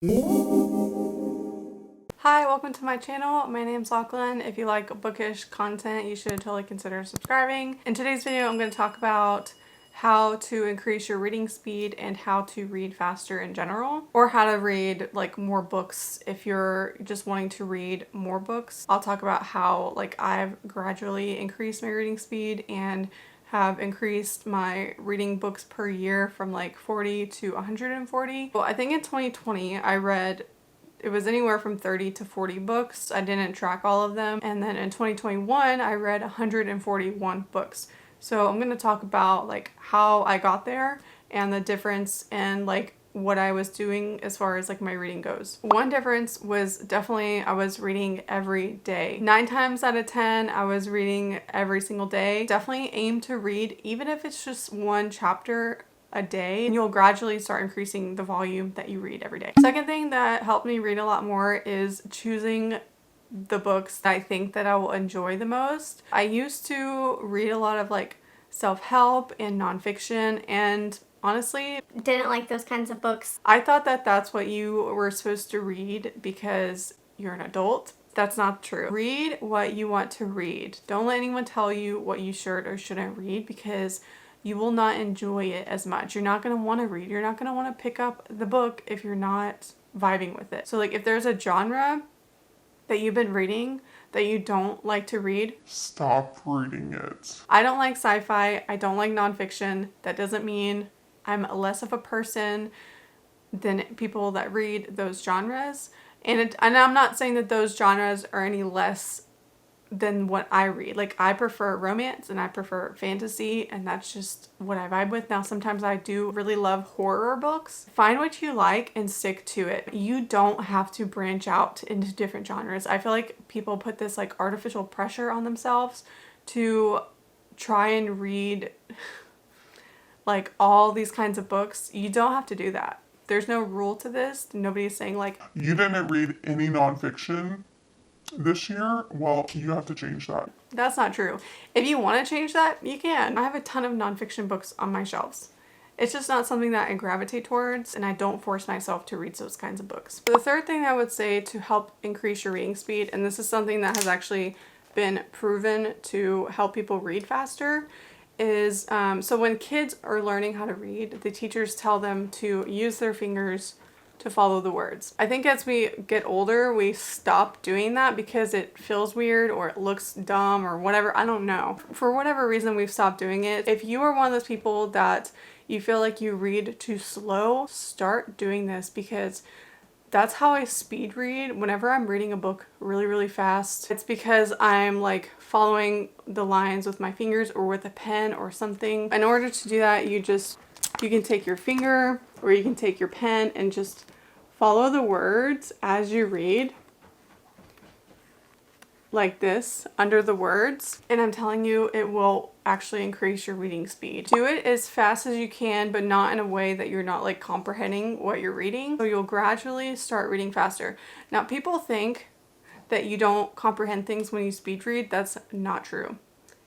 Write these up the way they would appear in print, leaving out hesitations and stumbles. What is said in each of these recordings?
Hi, welcome to my channel. My name's Lachlan. If you like bookish content, you should totally consider subscribing. In today's video, I'm going to talk about how to increase your reading speed and how to read faster in general, or how to read like more books if you're just wanting to read more books. I'll talk about how I've gradually increased my reading speed and have increased my reading books per year from like 40 to 140. Well, I think in 2020 I read, it was anywhere from 30 to 40 books. I didn't track all of them. And then in 2021, I read 141 books. So I'm going to talk about like how I got there and the difference in like what I was doing as far as like my reading goes. One difference was definitely I was reading every day. 9 times out of 10, I was reading every single day. Definitely aim to read, even if it's just one chapter a day, and you'll gradually start increasing the volume that you read every day. Second thing that helped me read a lot more is choosing the books that I think that I will enjoy the most. I used to read a lot of like self-help and nonfiction, and honestly didn't like those kinds of books. I thought that that's what you were supposed to read because you're an adult. That's not true. Read what you want to read. Don't let anyone tell you what you should or shouldn't read, because you will not enjoy it as much. You're not going to want to read. You're not going to want to pick up the book if you're not vibing with it. So like if there's a genre that you've been reading that you don't like to read, stop reading it. I don't like sci-fi. I don't like nonfiction. That doesn't mean I'm less of a person than people that read those genres. And I'm not saying that those genres are any less than what I read. Like, I prefer romance and I prefer fantasy, and that's just what I vibe with. Now, sometimes I do really love horror books. Find what you like and stick to it. You don't have to branch out into different genres. I feel like people put this like artificial pressure on themselves to try and read like all these kinds of books. You don't have to do that. There's no rule to this. Nobody's saying like, you didn't read any nonfiction this year. Well, you have to change that. That's not true. If you want to change that, you can. I have a ton of nonfiction books on my shelves. It's just not something that I gravitate towards, and I don't force myself to read those kinds of books. The third thing I would say to help increase your reading speed, and this is something that has actually been proven to help people read faster, is so when kids are learning how to read, the teachers tell them to use their fingers to follow the words. I think as we get older, we stop doing that because it feels weird or it looks dumb or whatever. I don't know. For whatever reason, we've stopped doing it. If you are one of those people that you feel like you read too slow, start doing this, because that's how I speed read. Whenever I'm reading a book really, really fast, it's because I'm like following the lines with my fingers or with a pen or something. In order to do that, you can take your finger or you can take your pen and just follow the words as you read, like this, under the words. And I'm telling you, it will actually increase your reading speed. Do it as fast as you can, but not in a way that you're not like comprehending what you're reading. So you'll gradually start reading faster. Now, people think that you don't comprehend things when you speed read. That's not true.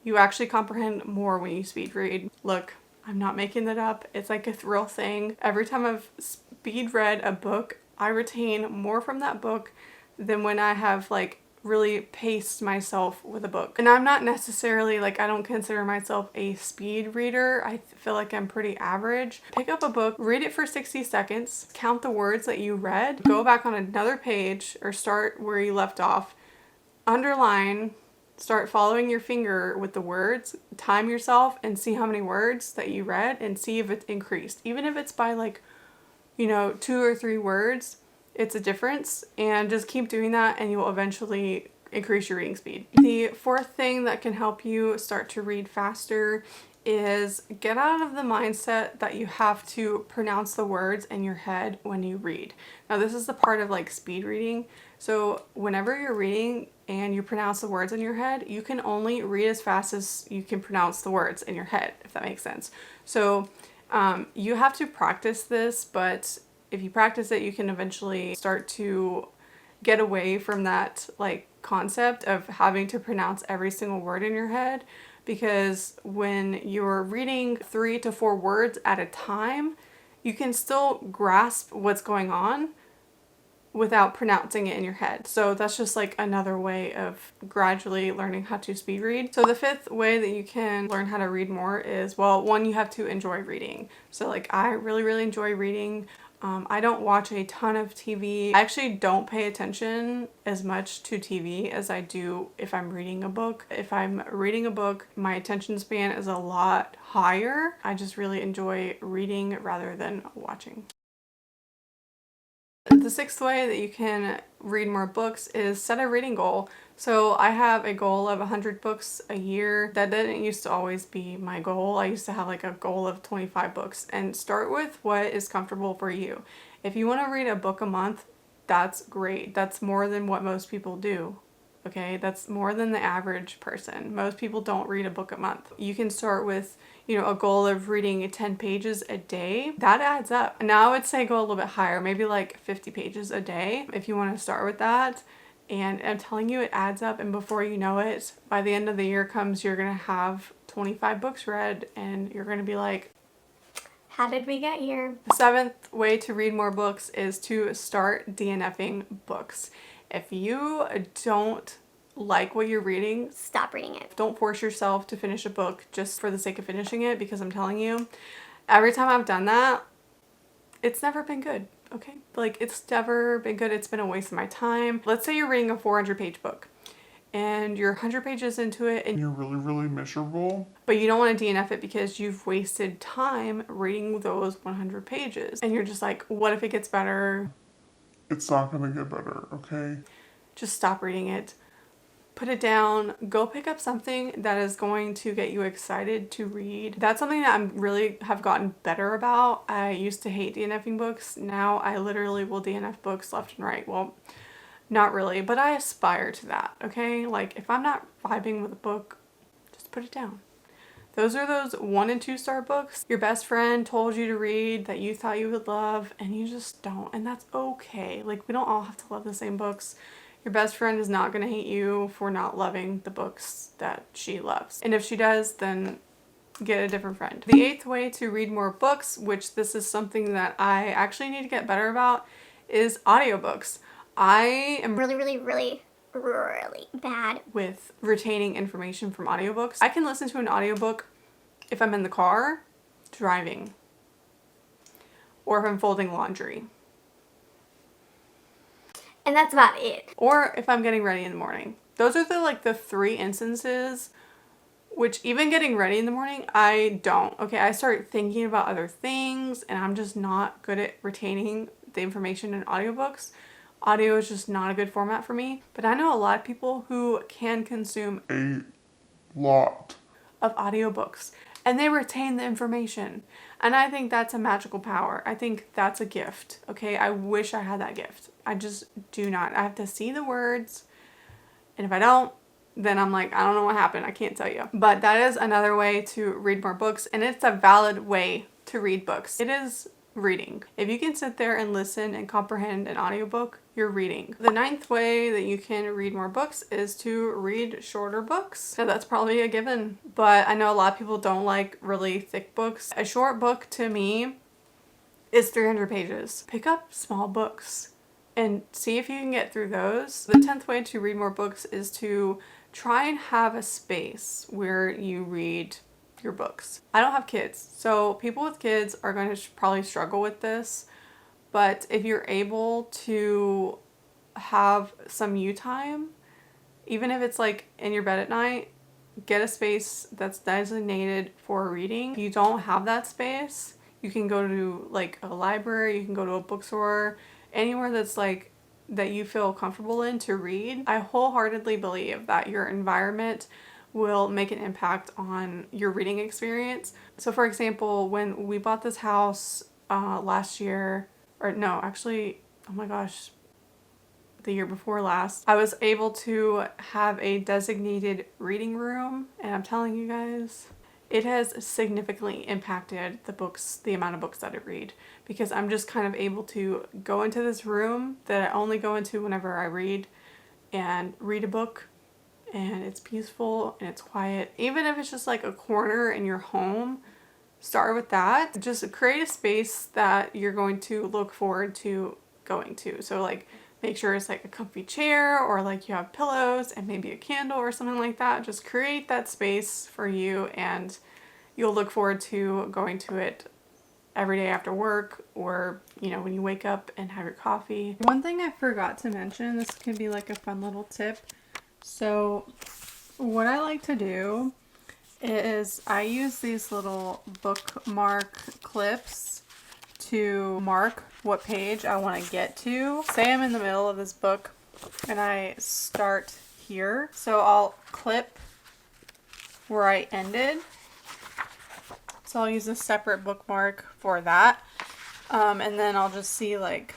You actually comprehend more when you speed read. Look, I'm not making that up. It's like a real thing. Every time I've speed read a book, I retain more from that book than when I have like really paced myself with a book. And I'm not necessarily like, I don't consider myself a speed reader. I feel like I'm pretty average. Pick up a book, read it for 60 seconds, count the words that you read, go back on another page or start where you left off, underline, start following your finger with the words, time yourself and see how many words that you read and see if it's increased. Even if it's by like, 2 or 3 words, it's a difference, and just keep doing that and you will eventually increase your reading speed. The fourth thing that can help you start to read faster is get out of the mindset that you have to pronounce the words in your head when you read. Now, this is the part of like speed reading. So whenever you're reading and you pronounce the words in your head, you can only read as fast as you can pronounce the words in your head, if that makes sense. So you have to practice this, but if you practice it, you can eventually start to get away from that like concept of having to pronounce every single word in your head, because when you're reading 3 to 4 words at a time, you can still grasp what's going on, without pronouncing it in your head. So that's just like another way of gradually learning how to speed read. So the fifth way that you can learn how to read more is, well, one, you have to enjoy reading. So like I really enjoy reading. I don't watch a ton of TV. I actually don't pay attention as much to TV as I do if I'm reading a book. If I'm reading a book, my attention span is a lot higher. I just really enjoy reading rather than watching. The sixth way that you can read more books is set a reading goal. So I have a goal of 100 books a year. That didn't used to always be my goal. I used to have like a goal of 25 books, and start with what is comfortable for you. If you want to read a book a month, that's great. That's more than what most people do. Okay, that's more than the average person. Most people don't read a book a month. You can start with, a goal of reading 10 pages a day. That adds up. Now I would say go a little bit higher, maybe like 50 pages a day if you want to start with that. And I'm telling you, it adds up, and before you know it, by the end of the year comes, you're gonna have 25 books read, and you're gonna be like, how did we get here? The seventh way to read more books is to start DNFing books. If you don't like what you're reading, stop reading it. Don't force yourself to finish a book just for the sake of finishing it, because I'm telling you, every time I've done that, it's never been good. Okay, like it's never been good. It's been a waste of my time. Let's say you're reading a 400-page book and you're 100 pages into it and You're really miserable. but you don't want to DNF it because you've wasted time reading those 100 pages. And you're just like, what if it gets better? It's not gonna get better, okay? Just stop reading it. Put it down. Go pick up something that is going to get you excited to read. That's something that I'm really have gotten better about. I used to hate DNFing books. Now I literally will DNF books left and right. Well, not really, but I aspire to that, okay? Like if I'm not vibing with a book, just put it down. Those are those 1 and 2 star books your best friend told you to read that you thought you would love, and you just don't, and that's okay. Like we don't all have to love the same books. Your best friend is not going to hate you for not loving the books that she loves. And if she does, then get a different friend. The 8th way to read more books, which this is something that I actually need to get better about, is audiobooks. I am really bad with retaining information from audiobooks. I can listen to an audiobook if I'm in the car, driving, or if I'm folding laundry. And that's about it. Or if I'm getting ready in the morning. Those are the 3 instances, which even getting ready in the morning, I don't. Okay, I start thinking about other things and I'm just not good at retaining the information in audiobooks. Audio is just not a good format for me. But I know a lot of people who can consume A lot of audiobooks and they retain the information. And I think that's a magical power. I think that's a gift. Okay, I wish I had that gift. I just do not. I have to see the words, and if I don't, then I'm like, I don't know what happened. I can't tell you. But that is another way to read more books, and it's a valid way to read books. It is reading. If you can sit there and listen and comprehend an audiobook, you're reading. The 9th way that you can read more books is to read shorter books. So that's probably a given, but I know a lot of people don't like really thick books. A short book to me is 300 pages. Pick up small books and see if you can get through those. The 10th way to read more books is to try and have a space where you read your books. I don't have kids, so people with kids are going to probably struggle with this, but if you're able to have some you time, even if it's like in your bed at night, get a space that's designated for reading. If you don't have that space, you can go to like a library, you can go to a bookstore, anywhere that's like that you feel comfortable in to read. I wholeheartedly believe that your environment will make an impact on your reading experience. So for example, when we bought this house last year, or no, actually, oh my gosh, the year before last, I was able to have a designated reading room, and I'm telling you guys, it has significantly impacted the amount of books that I read, because I'm just kind of able to go into this room that I only go into whenever I read and read a book, and it's peaceful and it's quiet. Even if it's just like a corner in your home, start with that. Just create a space that you're going to look forward to going to. So like Make sure it's like a comfy chair or like you have pillows and maybe a candle or something like that. Just create that space for you and you'll look forward to going to it every day after work or, you know, when you wake up and have your coffee. One thing I forgot to mention, this could be like a fun little tip. So what I like to do is I use these little bookmark clips to mark what page I want to get to. Say I'm in the middle of this book and I start here. So I'll clip where I ended. So I'll use a separate bookmark for that. And then I'll just see like,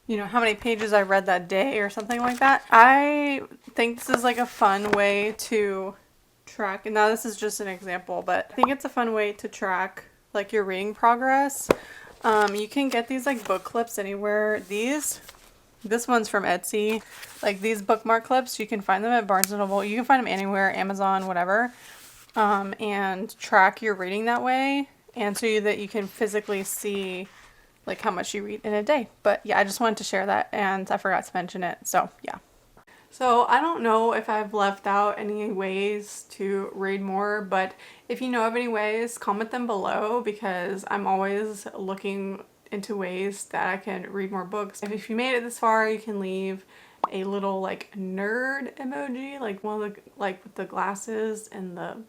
you know, how many pages I read that day or something like that. I think this is like a fun way to track. And now this is just an example, but I think it's a fun way to track like your reading progress. You can get these like book clips anywhere. This one's from Etsy. Like these bookmark clips, you can find them at Barnes & Noble. You can find them anywhere, Amazon, whatever. And track your reading that way. And so that you can physically see like how much you read in a day. But yeah, I just wanted to share that and I forgot to mention it. So yeah. So I don't know if I've left out any ways to read more, but if you know of any ways, comment them below because I'm always looking into ways that I can read more books. If you made it this far, you can leave a little like nerd emoji, like one of the, like with the glasses and the,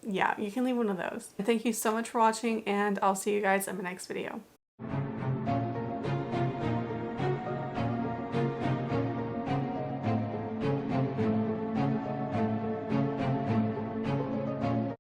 yeah, you can leave one of those. Thank you so much for watching and I'll see you guys in my next video.